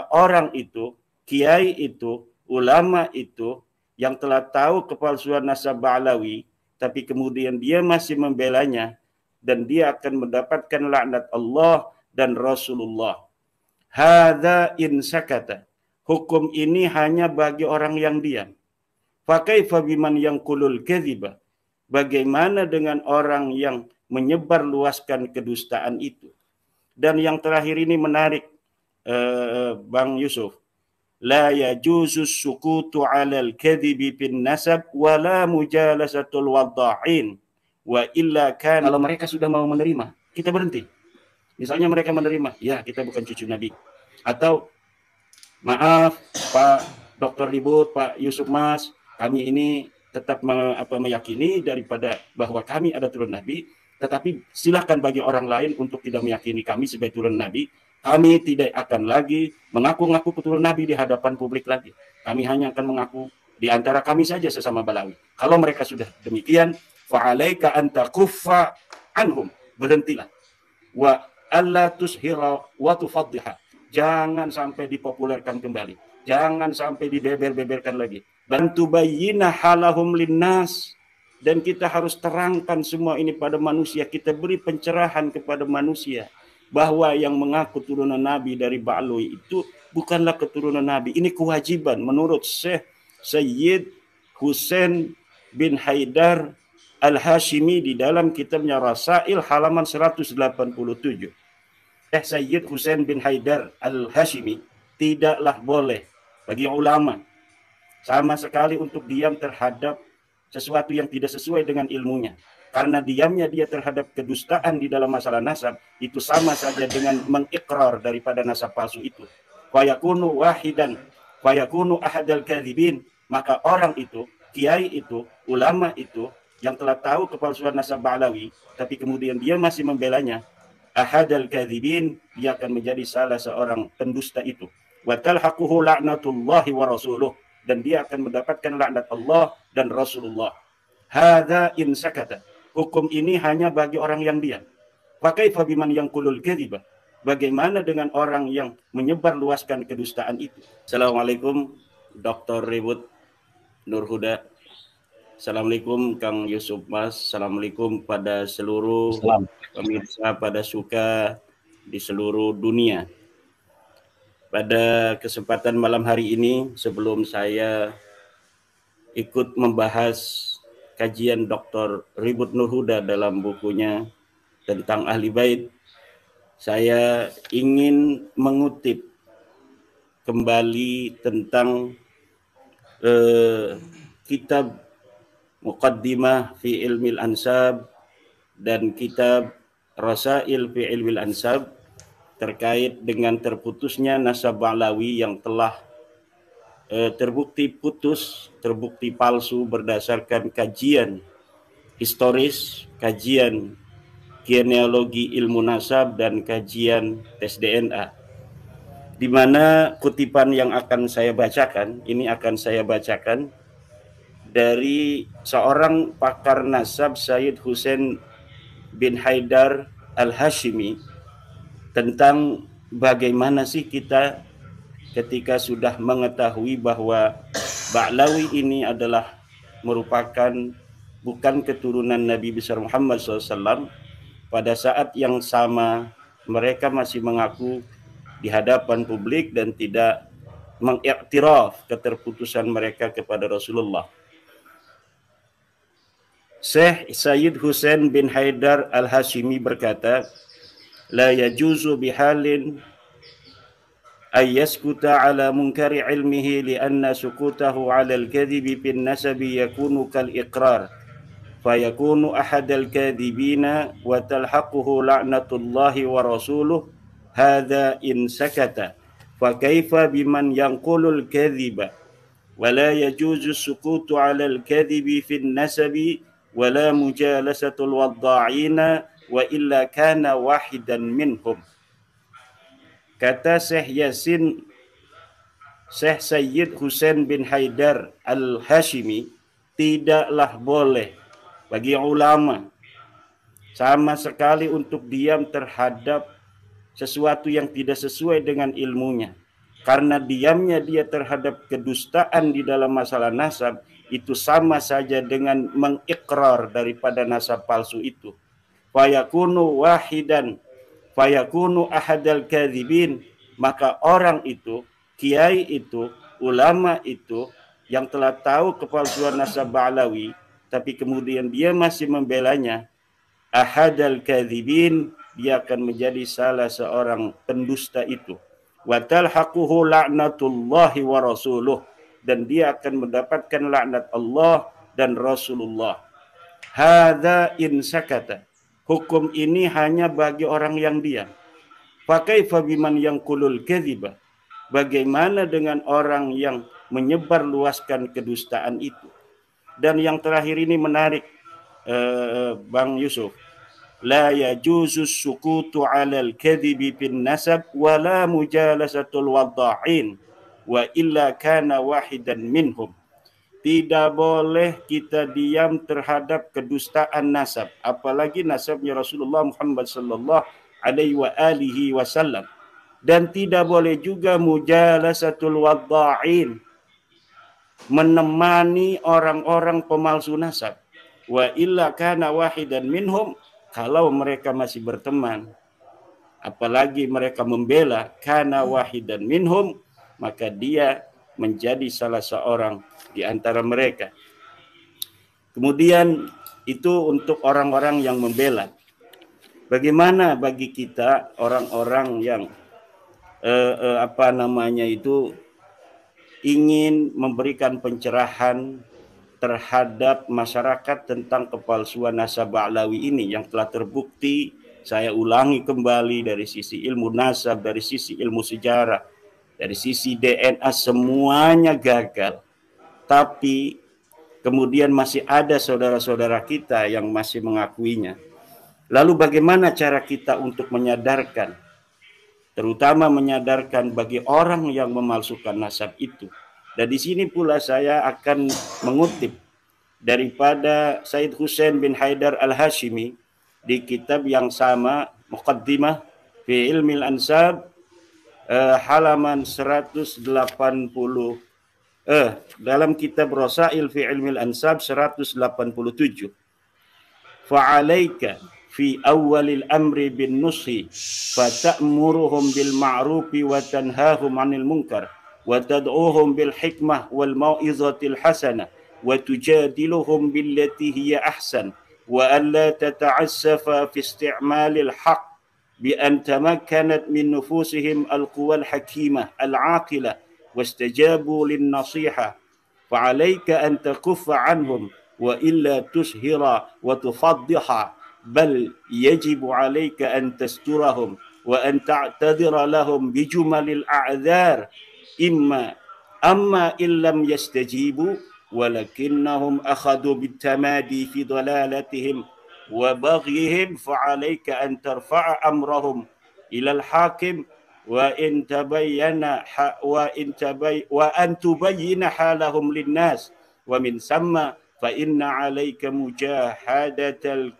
orang itu, kiai itu, ulama itu yang telah tahu kepalsuan nasab Ba'lawi, tapi kemudian dia masih membelanya, dan dia akan mendapatkan laknat Allah dan Rasulullah. Hadza in sakata. Hukum ini hanya bagi orang yang diam. Fakaifa biman yaqulul kadhiba. Bagaimana dengan orang yang menyebarluaskan kedustaan itu? Dan yang terakhir ini menarik, Bang Yusuf. La yajuzu sukutu 'alal kadhibi bin nasab wala mujalasatul wadda'in wa illa kan. Kalau mereka sudah mau menerima, kita berhenti. Misalnya mereka menerima, ya kita bukan cucu Nabi. Atau maaf Pak Dr. Ribut, Pak Yusuf Mas, kami ini tetap meyakini daripada bahwa kami ada turun Nabi, tetapi silakan bagi orang lain untuk tidak meyakini kami sebagai turun Nabi. Kami tidak akan lagi mengaku-ngaku keturunan Nabi di hadapan publik lagi. Kami hanya akan mengaku di antara kami saja sesama Balawi. Kalau mereka sudah demikian, fa'alaika anta kuffa anhum. Berhentilah. Wa alla tushira wa tufaddiha. Jangan sampai dipopulerkan kembali. Jangan sampai dibeber-beberkan lagi. Dan tubayyina halahum linnas. Dan kita harus terangkan semua ini pada manusia. Kita beri pencerahan kepada manusia bahwa yang mengaku turunan Nabi dari Ba'lawi itu bukanlah keturunan Nabi. Ini kewajiban menurut Syekh Sayyid Husain bin Haidar Al-Hashimi di dalam kitabnya Rasail halaman 187. Syekh Sayyid Husain bin Haidar Al-Hashimi tidaklah boleh bagi ulama sama sekali untuk diam terhadap sesuatu yang tidak sesuai dengan ilmunya. Karena diamnya dia terhadap kedustaan di dalam masalah nasab itu sama saja dengan mengikrar daripada nasab palsu itu. Fayakunu wahidan, fayakunu ahadal kadzibin. Maka orang itu, kiai itu, ulama itu yang telah tahu kepalsuan nasab Ba'lawi, tapi kemudian dia masih membelanya, ahadal kadzibin, dia akan menjadi salah seorang pendusta itu. Wa talhaquhu la'natullahi wa rasuluh, dan dia akan mendapatkan laknat Allah dan Rasulullah. Hadza in sakata. Hukum ini hanya bagi orang yang diam. Fakaifa biman yaqulul kadhiba. Bagaimana dengan orang yang menyebarluaskan kedustaan itu? Assalamualaikum Dr. Ribut Nurhuda. Assalamualaikum Kang Yusuf Mas. Assalamualaikum pada seluruh pemirsa pada suka di seluruh dunia. Pada kesempatan malam hari ini, sebelum saya ikut membahas kajian Dr. Ribut Nurhuda dalam bukunya tentang Ahli Bait, saya ingin mengutip kembali tentang kitab Muqaddimah fi Ilmil Ansab dan kitab Rasail fi Ilmil Ansab terkait dengan terputusnya nasab Ba'lawi yang telah terbukti putus, terbukti palsu berdasarkan kajian historis, kajian genealogi ilmu nasab, dan kajian tes DNA. Di mana kutipan yang akan saya bacakan, ini akan saya bacakan dari seorang pakar nasab, Sayyid Husain bin Haidar Al-Hashimi, tentang bagaimana sih kita ketika sudah mengetahui bahwa Ba'lawi ini adalah merupakan bukan keturunan Nabi besar Muhammad SAW, pada saat yang sama mereka masih mengaku di hadapan publik dan tidak mengiktiraf keterputusan mereka kepada Rasulullah. Syekh Sayyid Husain bin Haidar Al-Hashimi berkata, la yajuzu bihalin ayyaskuta ala munkari ilmihi lianna sukutahu ala al-kadhibi bin nasabi yakunu kal iqrar fayakunu ahadal kadhibina wa talhaquhu la'natullahi wa rasuluh hadha in sakata fa kaifa biman yanqulul kadhiba wa la yajuzu sukutu ala al-kadhibi fin nasabi wa la mujalasatul wadda'ina wa illa kana wahidan minhum. Kata Syekh Sayyid Husain bin Haidar Al-Hashimi, tidaklah boleh bagi ulama sama sekali untuk diam terhadap sesuatu yang tidak sesuai dengan ilmunya. karena diamnya dia terhadap kedustaan di dalam masalah nasab itu sama saja dengan mengikrar daripada nasab palsu itu. Fayakunu wahidan, fayakunu ahadal kadzibin, maka orang itu, kiai itu, ulama itu yang telah tahu kepalsuan nasab Ba'lawi tapi kemudian dia masih membelanya, ahadal kadzibin, dia akan menjadi salah seorang pendusta itu. Wa talhaquhu la'natullahi wa rasuluh, dan dia akan mendapatkan laknat Allah dan Rasulullah. Hadza in sakata, hukum ini hanya bagi orang yang diam. Fa kaifa biman yanqulul kadziba, bagaimana dengan orang yang menyebarluaskan kedustaan itu. Dan yang terakhir ini menarik, Bang Yusuf. La yajuzu sukutu 'alal kadhibi bin nasab wa la mujalasatul wadda'in wa illa kana wahidan minhum. Tidak boleh kita diam terhadap kedustaan nasab, apalagi nasabnya Rasulullah Muhammad sallallahu alaihi wasallam. Dan tidak boleh juga mujalasatul wadda'in, menemani orang-orang pemalsu nasab. Wa illa kana wahidan minhum, kalau mereka masih berteman, apalagi mereka membela, kana wahidan minhum, maka dia menjadi salah seorang di antara mereka. Kemudian itu untuk orang-orang yang membela. Bagaimana bagi kita orang-orang yang ingin memberikan pencerahan terhadap masyarakat tentang kepalsuan nasab Ba'lawi ini yang telah terbukti, saya ulangi kembali, dari sisi ilmu nasab, dari sisi ilmu sejarah, dari sisi DNA, semuanya gagal. Tapi kemudian masih ada saudara-saudara kita yang masih mengakuinya. Lalu bagaimana cara kita untuk menyadarkan, terutama menyadarkan bagi orang yang memalsukan nasab itu? Dan di sini pula saya akan mengutip daripada Said Hussein bin Haidar Al-Hashimi di kitab yang sama, Muqaddimah fi Ilmil Ansab, halaman 180, dalam kitab Rasail fi Ilmil Ansab 187. Fa'alaika fi awwalil amri bin nushi fata'muruhum bil ma'rufi wa tanhahum 'anil munkar wa tad'uhum bil hikmah wal mau'izatil hasanah wa tujadiluhum billati hiya ahsan wa an la tata'assafa fi isti'malil haqq bi an tamakkanat min nufusihim al quwal hakimah al 'aqilah wastajabu lin nasiha fa 'alaika an takuffa 'anhum wa illa tushhira wa tufaddiha bal yajibu 'alaika an tasturahum wa an ta'tadhira lahum bijumalil a'dzar amma illam yastajibu walakinnahum akhadhu bitamadi fi dalalatihim wa baghihim fa'alaika an tarfa'a amrahum ila al-hakim wa in tabayyana wa an tubayyina halahum lin-nas wa min samma fa inna 'alaika mujahadatal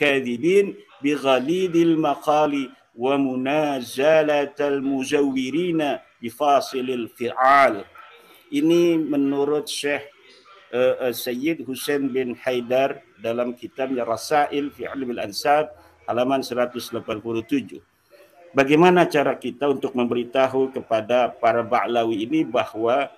kadhibin bi ghalidil maqali wa munazalatal muzawwirina bifasilil fi'al. Ini menurut Syekh Sayyid Hussein bin Haidar dalam kitabnya Rasail fi Ilmil Ansab halaman 187. Bagaimana cara kita untuk memberitahu kepada para Ba'lawi ini bahwa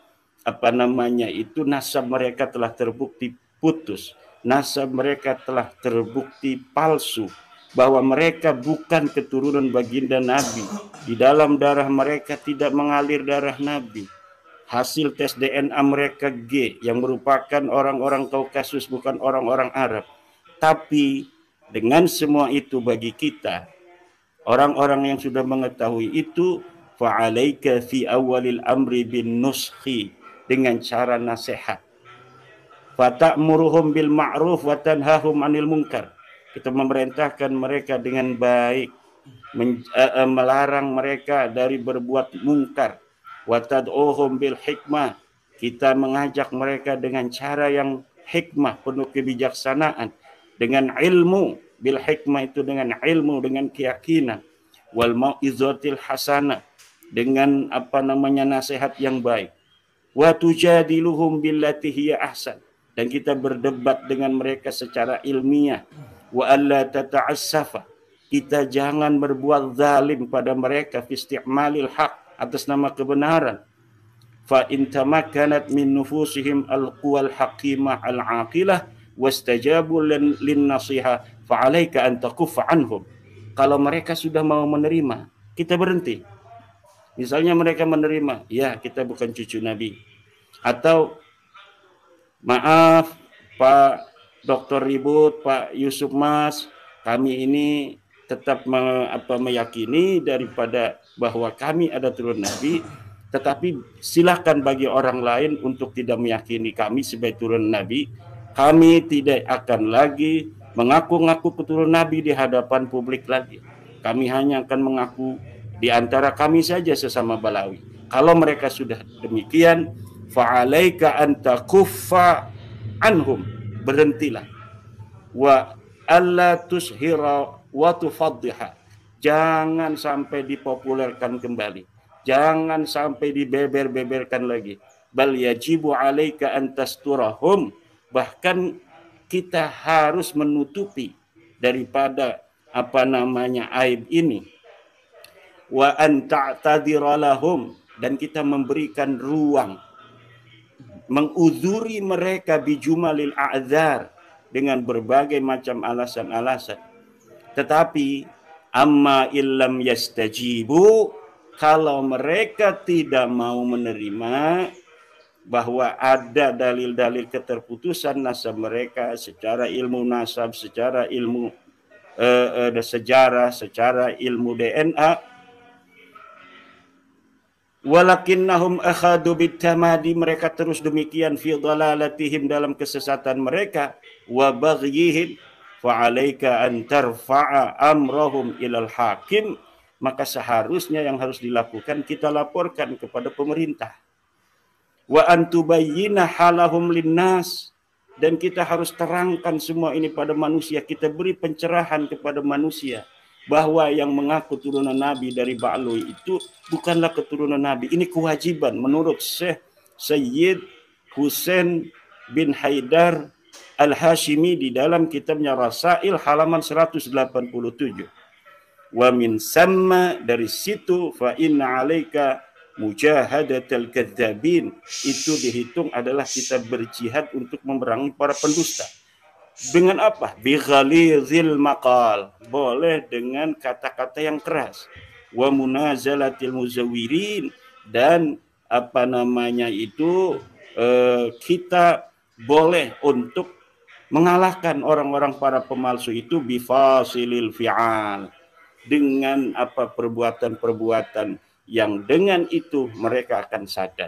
nasab mereka telah terbukti putus, nasab mereka telah terbukti palsu, bahwa mereka bukan keturunan baginda Nabi, di dalam darah mereka tidak mengalir darah Nabi, hasil tes DNA mereka G, yang merupakan orang-orang Kaukasus, bukan orang-orang Arab. Tapi dengan semua itu bagi kita, orang-orang yang sudah mengetahui itu, fa'alaika fi awalil amri bin nuskhi, dengan cara nasihat. Fata'muruhum bil ma'ruf wa tanhahum 'anil munkar. Kita memerintahkan mereka dengan baik, melarang mereka dari berbuat mungkar. Wa tad'uhum bil hikmah. Kita mengajak mereka dengan cara yang hikmah, penuh kebijaksanaan, dengan ilmu. Bil hikmah itu dengan ilmu, dengan keyakinan. Wal mau'izatil hasanah, dengan apa namanya nasihat yang baik. Wa tujadiluhum billati hiya ahsan, dan kita berdebat dengan mereka secara ilmiah. Wa alla tata'assafa, kita jangan berbuat zalim pada mereka fi isti'malil haq, atas nama kebenaran. Fa in tamakkanat min nufusihim al-quwal haqimah al-aqilah wastajabu lin nasiha fa alaika an takuffa anhum. Kalau mereka sudah mau menerima, kita berhenti. Misalnya mereka menerima, ya kita bukan cucu Nabi, atau maaf Pak Dr. Ribut, Pak Yusuf Mas, kami ini tetap meyakini daripada bahwa kami ada turun Nabi, tetapi silakan bagi orang lain untuk tidak meyakini kami sebagai turun Nabi. Kami tidak akan lagi mengaku-ngaku keturunan Nabi di hadapan publik lagi. Kami hanya akan mengaku di antara kami saja sesama Balawi. Kalau mereka sudah demikian, fa'alaika an takuffa anhum, berhentilah. Wa alla tushhira wa tufaddiha, jangan sampai dipopulerkan kembali, jangan sampai dibeber-beberkan lagi. Bal yajibu alaika an tasturahum, bahkan kita harus menutupi daripada apa namanya aib ini. Wa an ta'tadhira lahum, dan kita memberikan ruang, menguzuri mereka bijumalil a'dzar, dengan berbagai macam alasan-alasan. Tetapi amma illam yastajibu, kalau mereka tidak mau menerima bahwa ada dalil-dalil keterputusan nasab mereka secara ilmu nasab, secara ilmu sejarah, secara ilmu DNA, walakinnahum akhadu bitamadi, mereka terus demikian fi dhalalatihim, dalam kesesatan mereka, wa baghyihim, fa alaika an tarfa'a amrahum ilal hakim, maka seharusnya yang harus dilakukan kita laporkan kepada pemerintah. Wa an tubayyina halahum linnas, dan kita harus terangkan semua ini pada manusia, kita beri pencerahan kepada manusia bahwa yang mengaku turunan Nabi dari Ba'lui itu bukanlah keturunan Nabi. Ini kewajiban menurut Syekh Sayyid Husain bin Haidar Al-Hashimi di dalam kitabnya Rasail halaman 187. Wa min samma, dari situ, fa inna alaika mujahadatal kadzabin, itu dihitung adalah kita berjihad untuk memerangi para pendusta. Dengan apa? Bighalizil maqal, boleh dengan kata-kata yang keras. Wa munazalatil muzawirin, dan apa namanya itu kita boleh untuk mengalahkan orang-orang para pemalsu itu bifasilil fi'al, dengan apa perbuatan-perbuatan yang dengan itu mereka akan sadar.